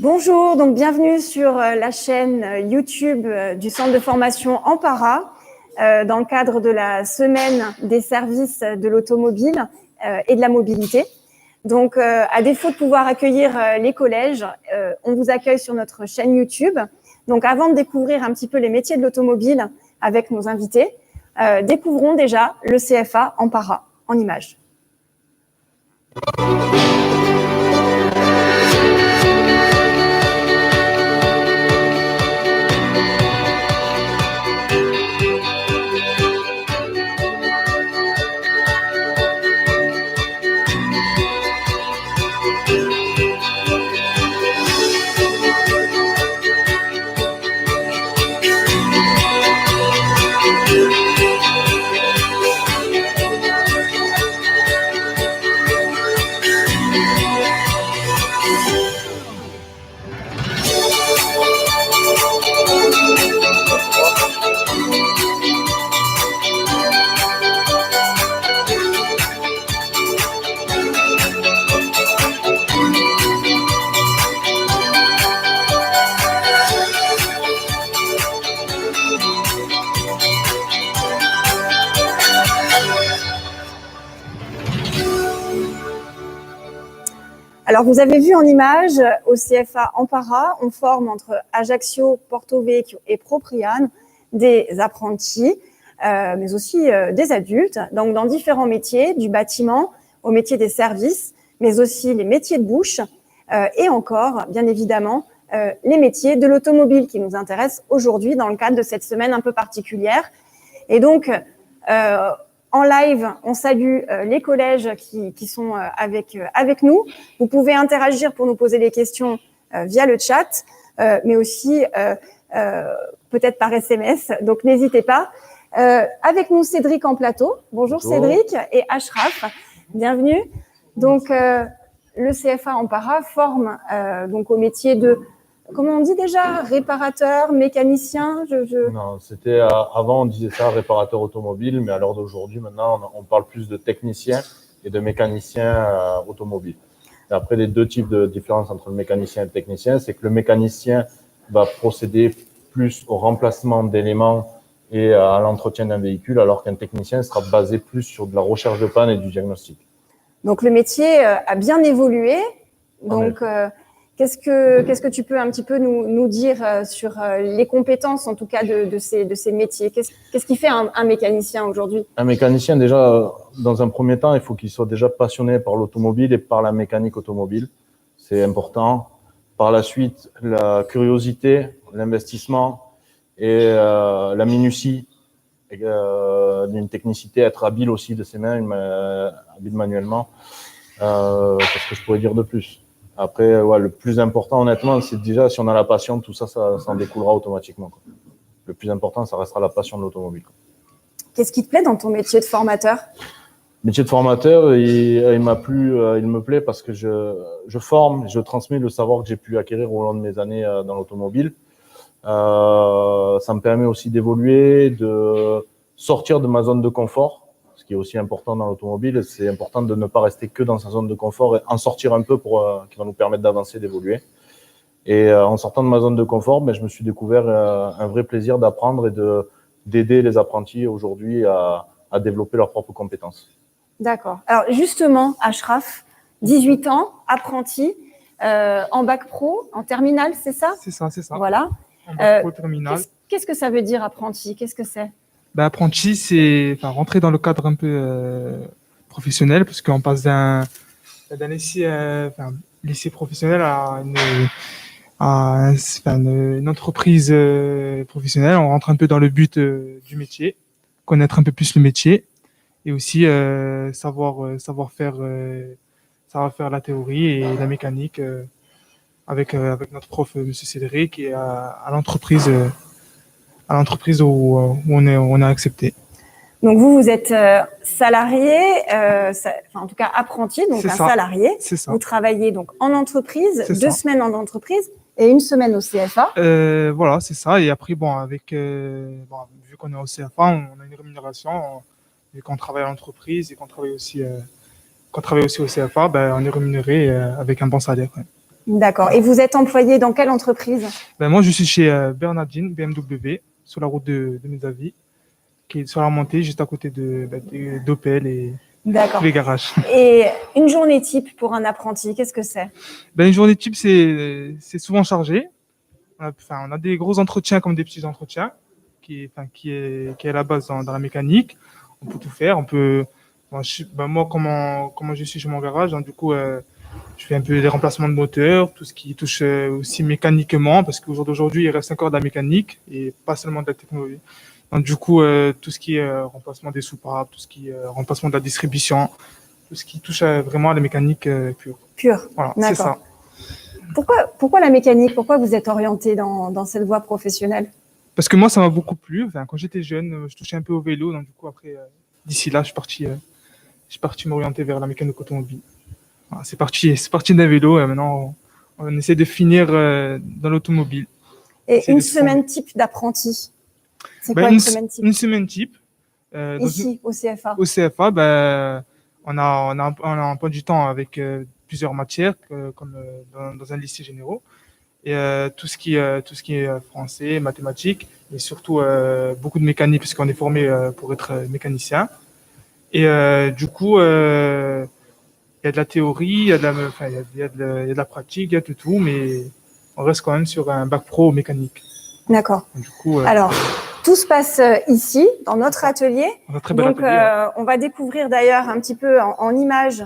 Bonjour, donc bienvenue sur la chaîne YouTube du Centre de formation Ampara dans le cadre de la semaine des services de l'automobile et de la mobilité. Donc, à défaut de pouvoir accueillir les collèges, on vous accueille sur notre chaîne YouTube. Donc, avant de découvrir un petit peu les métiers de l'automobile avec nos invités, découvrons déjà le CFA Ampara en images. Alors, vous avez vu en image, au CFA Ampara, on forme entre Ajaccio, Porto Vecchio et Propriane des apprentis, mais aussi des adultes, donc dans différents métiers, du bâtiment au métier des services, mais aussi les métiers de bouche et encore, bien évidemment, les métiers de l'automobile qui nous intéressent aujourd'hui dans le cadre de cette semaine un peu particulière. Et donc, en live, on salue les collèges qui sont avec nous. Vous pouvez interagir pour nous poser des questions via le chat, mais aussi peut-être par SMS, donc n'hésitez pas. Avec nous, Cédric en plateau. Bonjour Cédric et Ashraf, bienvenue. Donc, le CFA Ampara forme donc au métier de... Comment on dit déjà? Réparateur, mécanicien Non, c'était avant on disait ça réparateur automobile, mais à l'heure d'aujourd'hui, maintenant, on parle plus de technicien et de mécanicien automobile. Et après, les deux types de différence entre le mécanicien et le technicien, c'est que le mécanicien va procéder plus au remplacement d'éléments et à l'entretien d'un véhicule, alors qu'un technicien sera basé plus sur de la recherche de panne et du diagnostic. Donc, le métier a bien évolué. Donc, qu'est-ce que tu peux un petit peu nous dire sur les compétences, en tout cas, de ces métiers? Qu'est-ce qui fait un mécanicien aujourd'hui? Un mécanicien, déjà, dans un premier temps, il faut qu'il soit déjà passionné par l'automobile et par la mécanique automobile. C'est important. Par la suite, la curiosité, l'investissement et la minutie d'une technicité, être habile aussi de ses mains, habile manuellement. Qu'est-ce que je pourrais dire de plus? Après, ouais, le plus important, honnêtement, c'est déjà si on a la passion, tout ça en découlera automatiquement, quoi. Le plus important, ça restera la passion de l'automobile, quoi. Qu'est-ce qui te plaît dans ton métier de formateur? Métier de formateur, il m'a plu, il me plaît parce que je forme, je transmets le savoir que j'ai pu acquérir au long de mes années dans l'automobile. Ça me permet aussi d'évoluer, de sortir de ma zone de confort. Ce qui est aussi important dans l'automobile, c'est important de ne pas rester que dans sa zone de confort et en sortir un peu qui va nous permettre d'avancer, d'évoluer. Et en sortant de ma zone de confort, je me suis découvert un vrai plaisir d'apprendre et d'aider les apprentis aujourd'hui à développer leurs propres compétences. D'accord. Alors justement, Ashraf, 18 ans, apprenti, en bac pro, en terminale, c'est ça? C'est ça. Voilà. En bac pro terminale. Qu'est-ce que ça veut dire apprenti? Qu'est-ce que c'est? Apprenti, c'est rentrer dans le cadre un peu professionnel, parce qu'on passe d'un lycée professionnel à une entreprise professionnelle. On rentre un peu dans le but du métier, connaître un peu plus le métier et aussi savoir faire la théorie et la mécanique avec notre prof, Monsieur Cédric, et à l'entreprise où on a accepté. Donc vous êtes salarié, en tout cas apprenti, donc un salarié. C'est ça. Vous travaillez donc en entreprise, 2 semaines en entreprise et 1 semaine au CFA. Voilà, c'est ça. Et après, vu qu'on est au CFA, on a une rémunération. Vu qu'on travaille à l'entreprise et qu'on travaille aussi au CFA, on est rémunéré avec un bon salaire. Ouais. D'accord. Et vous êtes employé dans quelle entreprise? Ben, moi, je suis chez Bernardine, BMW, sur la route de Mézavie, qui est sur la montée, juste à côté d'Opel et D'accord. tous les garages. Et une journée type pour un apprenti, qu'est-ce que c'est? Ben, une journée type, c'est souvent chargé. On a des gros entretiens comme des petits entretiens, qui est à la base dans la mécanique. On peut tout faire. Moi, comment je suis chez mon garage, donc, du coup, je fais un peu des remplacements de moteur, tout ce qui touche aussi mécaniquement, parce qu'au jour d'aujourd'hui, il reste encore de la mécanique et pas seulement de la technologie. Donc, du coup, tout ce qui est remplacement des soupapes, tout ce qui est remplacement de la distribution, tout ce qui touche vraiment à la mécanique pure. Pure. Voilà, D'accord. c'est ça. Pourquoi la mécanique? Pourquoi vous êtes orienté dans cette voie professionnelle? Parce que moi, ça m'a beaucoup plu. Enfin, quand j'étais jeune, je touchais un peu au vélo. Donc, du coup, après, d'ici là, je suis parti m'orienter vers la mécanique automobile. Voilà, c'est parti d'un vélo. Maintenant, on essaie de finir dans l'automobile. Et une semaine type d'apprenti? C'est quoi une semaine type? Une semaine type. Ici, au CFA. Au CFA, on a un emploi du temps avec plusieurs matières, comme dans un lycée généraux. Et tout ce qui est français, mathématiques, et surtout beaucoup de mécanique, puisqu'on est formé pour être mécanicien. Et du coup, il y a de la théorie, il y a de la pratique, il y a de tout, mais on reste quand même sur un bac pro mécanique. D'accord. Du coup, alors, tout se passe ici, dans notre atelier. Très bel donc, atelier, on va découvrir d'ailleurs un petit peu en images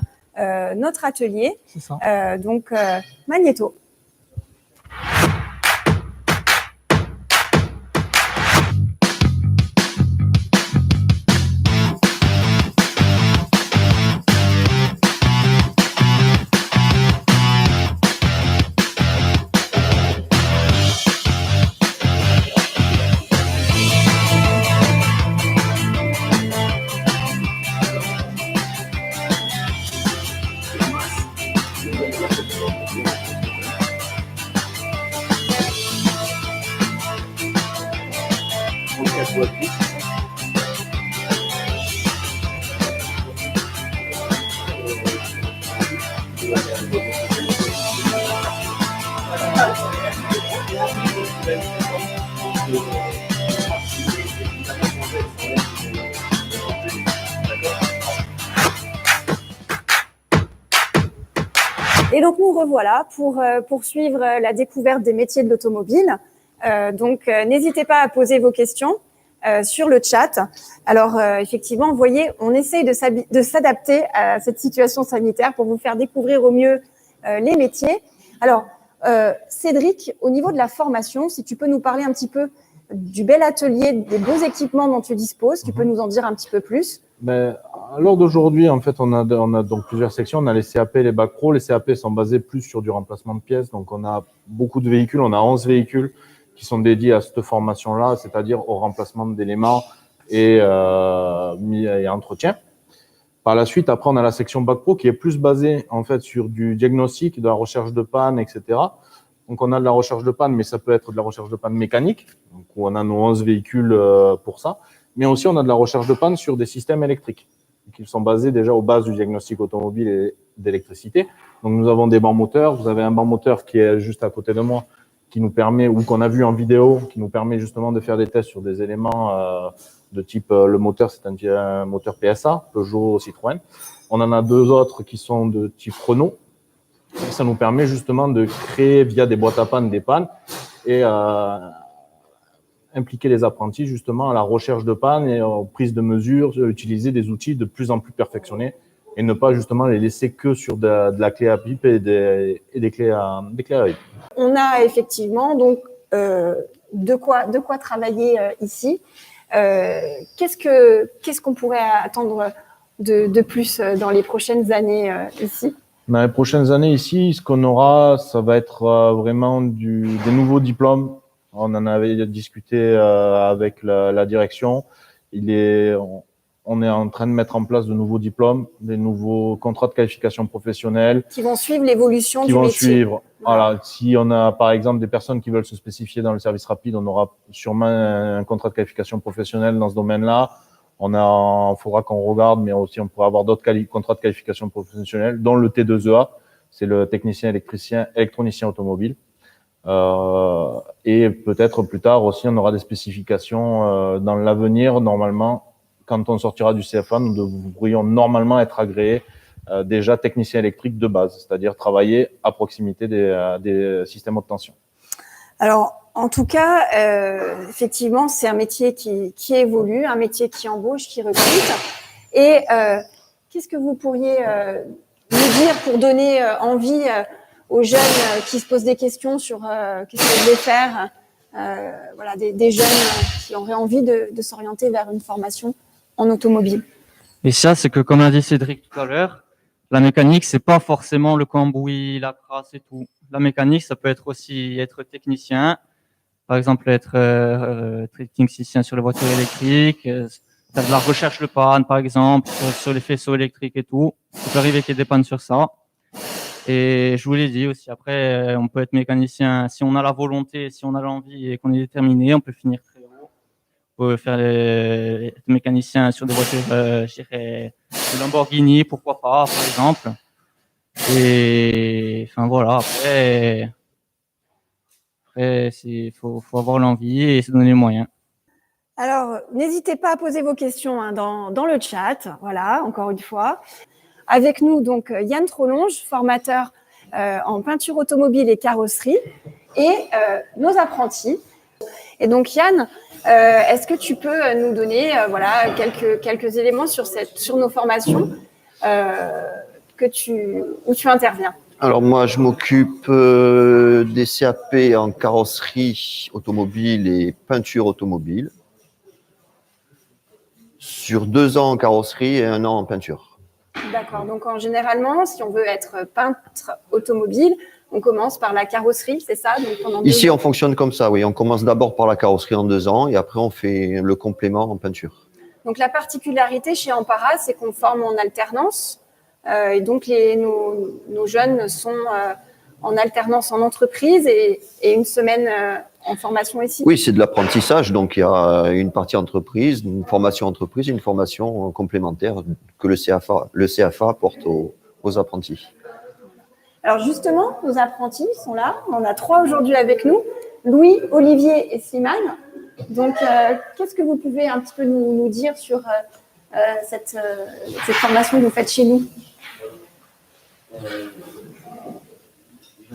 notre atelier. C'est ça. Donc, Magnéto. Et donc, nous revoilà pour poursuivre la découverte des métiers de l'automobile. Donc, n'hésitez pas à poser vos questions sur le chat. Alors, effectivement, vous voyez, on essaye de s'adapter à cette situation sanitaire pour vous faire découvrir au mieux les métiers. Alors, Cédric, au niveau de la formation, si tu peux nous parler un petit peu du bel atelier, des beaux équipements dont tu disposes, tu peux nous en dire un petit peu plus? À l'heure d'aujourd'hui, en fait, on a donc plusieurs sections. On a les CAP, les bacs pro. Les CAP sont basés plus sur du remplacement de pièces. Donc, on a beaucoup de véhicules. On a 11 véhicules qui sont dédiés à cette formation-là, c'est-à-dire au remplacement d'éléments et entretien. Par la suite, après, on a la section bac pro qui est plus basée, en fait, sur du diagnostic, de la recherche de panne, etc. Donc, on a de la recherche de panne, mais ça peut être de la recherche de panne mécanique, donc où on a nos 11 véhicules pour ça. Mais aussi, on a de la recherche de panne sur des systèmes électriques qui sont basés déjà aux bases du diagnostic automobile et d'électricité. Donc, nous avons des bancs moteurs. Vous avez un banc moteur qui est juste à côté de moi, qui nous permet, ou qu'on a vu en vidéo, qui nous permet justement de faire des tests sur des éléments de type, le moteur, c'est un moteur PSA, Peugeot, Citroën. On en a deux autres qui sont de type Renault. Et ça nous permet justement de créer via des boîtes à pannes des pannes et impliquer les apprentis justement à la recherche de pannes et aux prises de mesures, utiliser des outils de plus en plus perfectionnés et ne pas justement les laisser que sur de la clé à pipe et des clés à rive. On a effectivement donc de quoi travailler ici. Qu'est-ce qu'on pourrait attendre de plus dans les prochaines années ici? Dans les prochaines années ici, ce qu'on aura, ça va être vraiment des nouveaux diplômes. On en avait discuté avec la direction. On est en train de mettre en place de nouveaux diplômes, des nouveaux contrats de qualification professionnelle. Qui vont suivre l'évolution du métier. Qui vont suivre. Voilà. Si on a, par exemple, des personnes qui veulent se spécifier dans le service rapide, on aura sûrement un contrat de qualification professionnelle dans ce domaine-là. Il faudra qu'on regarde, mais aussi on pourra avoir d'autres contrats de qualification professionnelle, dont le T2EA, c'est le technicien électronicien automobile. Et peut-être plus tard aussi, on aura des spécifications dans l'avenir. Normalement, quand on sortira du CFA, nous devrions normalement être agréés déjà technicien électrique de base, c'est-à-dire travailler à proximité des systèmes haute tension. Alors, en tout cas, effectivement, c'est un métier qui évolue, un métier qui embauche, qui recrute. Et qu'est-ce que vous pourriez nous dire pour donner envie aux jeunes qui se posent des questions sur qu'est-ce que je vais faire, voilà, des jeunes qui auraient envie de s'orienter vers une formation en automobile? Et ça, c'est que, comme l'a dit Cédric tout à l'heure, la mécanique, c'est pas forcément le cambouis, la crasse et tout. La mécanique, ça peut être aussi être technicien, par exemple être technicien sur les voitures électriques, faire de la recherche de panne, par exemple, sur les faisceaux électriques et tout. Il peut arriver qu'il y ait des pannes sur ça. Et je vous l'ai dit aussi, après, on peut être mécanicien, si on a la volonté, si on a l'envie et qu'on est déterminé, on peut finir très haut. On peut faire être mécanicien sur des voitures, je dirais, de Lamborghini, pourquoi pas, par exemple. Et enfin voilà, après faut avoir l'envie et se donner les moyens. Alors, n'hésitez pas à poser vos questions dans le chat. Voilà, encore une fois. Avec nous, donc, Yann Trollonge, formateur en peinture automobile et carrosserie, et nos apprentis. Et donc, Yann, est-ce que tu peux nous donner voilà, quelques éléments sur nos formations où tu interviens? Alors moi, je m'occupe des CAP en carrosserie automobile et peinture automobile, sur 2 ans en carrosserie et 1 an en peinture. D'accord. Donc, généralement, si on veut être peintre automobile, on commence par la carrosserie, c'est ça? Donc, pendant Ici, 2 ans. on fonctionne comme ça, oui. On commence d'abord par la carrosserie en 2 ans et après, on fait le complément en peinture. Donc, la particularité chez Ampara, c'est qu'on forme en alternance. Et donc, nos jeunes sont en alternance en entreprise et une semaine en formation ici. Oui, c'est de l'apprentissage. Donc, il y a une partie entreprise, une formation entreprise et une formation complémentaire que le CFA apporte aux apprentis. Alors, justement, nos apprentis sont là. On en a 3 aujourd'hui avec nous. Louis, Olivier et Slimane. Donc, qu'est-ce que vous pouvez un petit peu nous dire sur cette formation que vous faites chez nous?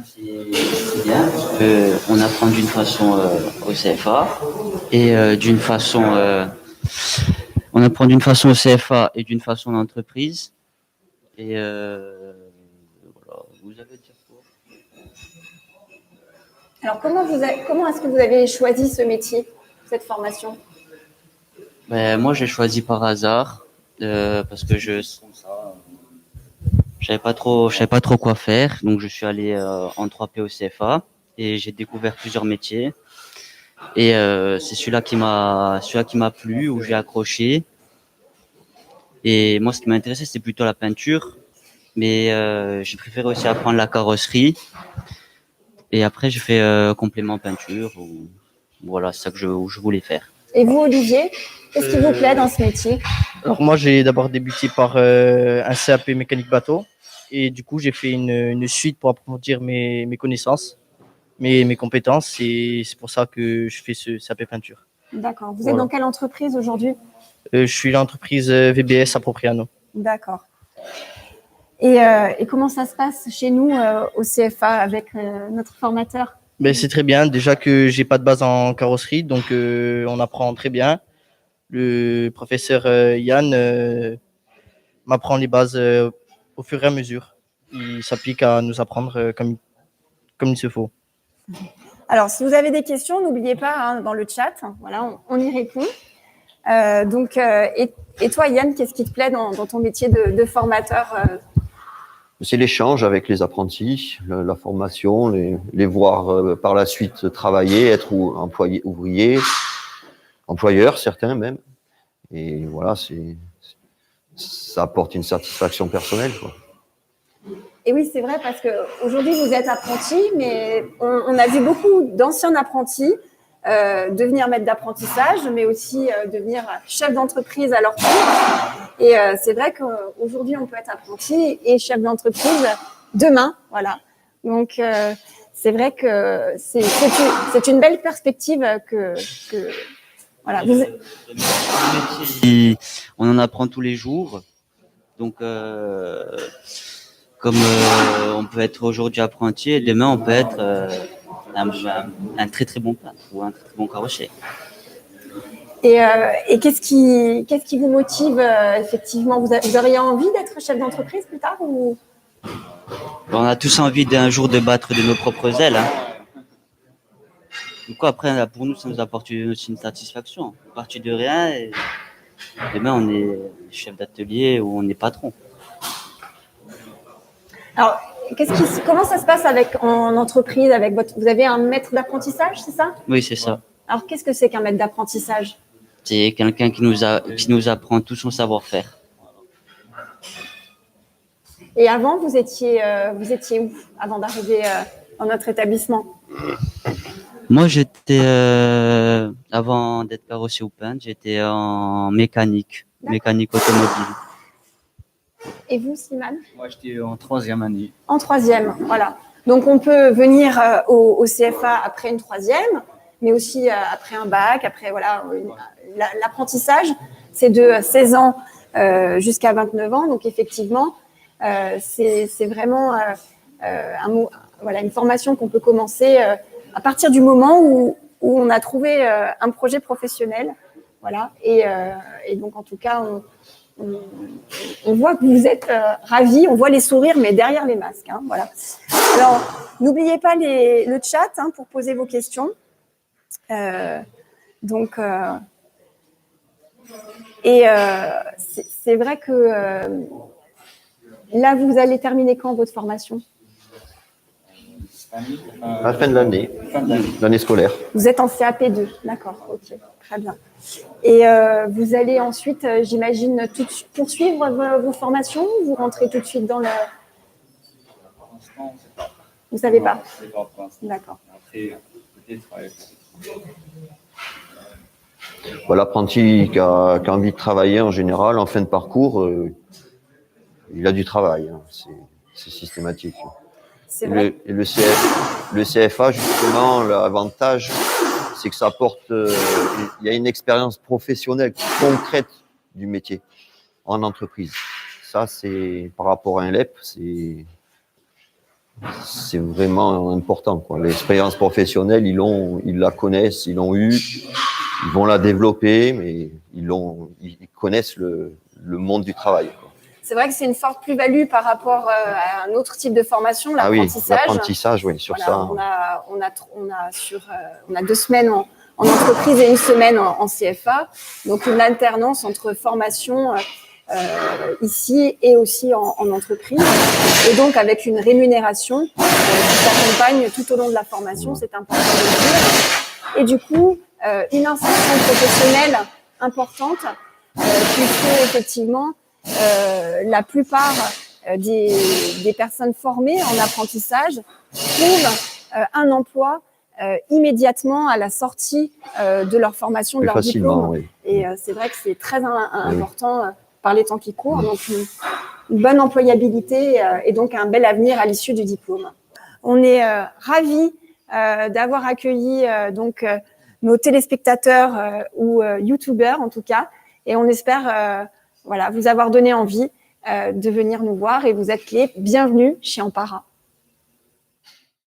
C'est bien parce qu'on apprend d'une façon au CFA et d'une façon on apprend d'une façon au CFA et d'une façon en entreprise et voilà, vous avez dit quoi? Alors comment est-ce que vous avez choisi ce métier, cette formation? Ben, moi j'ai choisi par hasard parce que je savais pas trop quoi faire, donc je suis allé en 3P au CFA et j'ai découvert plusieurs métiers et c'est celui-là qui m'a plu, où j'ai accroché. Et moi ce qui m'a intéressé c'était plutôt la peinture, mais j'ai préféré aussi apprendre la carrosserie et après j'ai fait complément peinture, voilà, c'est ça que je voulais faire. Et vous, Olivier, qu'est-ce qui vous plaît dans ce métier? Alors moi, j'ai d'abord débuté par un CAP mécanique bateau et du coup, j'ai fait une suite pour approfondir mes connaissances, mes compétences et c'est pour ça que je fais ce CAP peinture. D'accord. Vous êtes dans quelle entreprise aujourd'hui? Je suis l'entreprise VBS à Propriano. D'accord. Et comment ça se passe chez nous au CFA avec notre formateur? Ben, c'est très bien. Déjà que j'ai pas de base en carrosserie, donc on apprend très bien. Le professeur Yann m'apprend les bases au fur et à mesure. Il s'applique à nous apprendre comme il se faut. Alors, si vous avez des questions, n'oubliez pas dans le chat. Voilà, on y répond. Et toi, Yann, qu'est-ce qui te plaît dans ton métier de formateur? C'est l'échange avec les apprentis, la formation, les voir par la suite travailler, être employé, ouvrier, employeur, certains même. Et voilà, ça apporte une satisfaction personnelle, quoi. Et oui, c'est vrai, parce qu'aujourd'hui, vous êtes apprenti, mais on a vu beaucoup d'anciens apprentis devenir maître d'apprentissage, mais aussi devenir chef d'entreprise à leur tour. Et c'est vrai qu'aujourd'hui, on peut être apprenti et chef d'entreprise demain, voilà. Donc c'est vrai que c'est une belle perspective que voilà. On en apprend tous les jours. Donc, comme on peut être aujourd'hui apprenti, et demain on peut être un très très bon peintre ou un très très bon carrossier. Et qu'est-ce qui vous motive effectivement, vous auriez envie d'être chef d'entreprise plus tard ou... On a tous envie d'un jour de battre de nos propres ailes. Hein. Du coup, après, pour nous, ça nous apporte aussi une satisfaction. On part de rien et demain, on est chef d'atelier ou on est patron. Alors, comment ça se passe en entreprise avec vous avez un maître d'apprentissage, c'est ça? Oui, c'est ça. Alors, qu'est-ce que c'est qu'un maître d'apprentissage? C'est quelqu'un qui nous apprend tout son savoir-faire. Et avant, vous étiez où avant d'arriver dans notre établissement? Moi, j'étais, avant d'être carrossier ou peintre, j'étais en mécanique automobile. Et vous, Slimane? Moi, j'étais en 3e année. En 3e, voilà. Donc, on peut venir au CFA après une 3e, mais aussi après un bac, après, voilà, l'apprentissage, c'est de 16 ans jusqu'à 29 ans. Donc, effectivement, c'est vraiment une formation qu'on peut commencer à partir du moment où on a trouvé un projet professionnel. Voilà. Et donc, en tout cas, on voit que vous êtes ravis, on voit les sourires, mais derrière les masques. Hein, voilà. Alors, n'oubliez pas le chat pour poser vos questions. C'est vrai que là, vous allez terminer quand votre formation? À la fin de l'année scolaire. Vous êtes en CAP2, d'accord, ok, très bien. Et vous allez ensuite, j'imagine, poursuivre vos formations ou vous rentrez tout de suite dans le... Pour l'instant, on ne sait pas. Vous ne savez pas? On ne sait pas pour l'instant. D'accord. Après, peut-être... L'apprenti qui a envie de travailler en général, en fin de parcours, il a du travail. Hein. C'est systématique. C'est vrai. Et le CFA, justement, l'avantage, c'est que ça apporte, il y a une expérience professionnelle concrète du métier en entreprise. Ça, c'est par rapport à un LEP, c'est vraiment important, quoi. L'expérience professionnelle, ils la connaissent, ils l'ont eue, ils vont la développer, mais ils connaissent le monde du travail, quoi. C'est vrai que c'est une forte plus-value par rapport à un autre type de formation, l'apprentissage. Ah oui, l'apprentissage, oui, sur ça. On a 2 semaines en entreprise et 1 semaine en CFA, donc une alternance entre formation ici et aussi en entreprise, et donc avec une rémunération qui s'accompagne tout au long de la formation, c'est important de le dire. Et du coup, une insertion professionnelle importante, puisque effectivement, la plupart des personnes formées en apprentissage trouvent un emploi immédiatement à la sortie de leur formation, de leur diplôme. Oui. Et c'est vrai que c'est très important par les temps qui courent. Donc une bonne employabilité et donc un bel avenir à l'issue du diplôme. On est ravis d'avoir accueilli nos téléspectateurs ou youtubeurs en tout cas, et on espère vous avoir donné envie de venir nous voir, et vous êtes les bienvenus chez Ampara.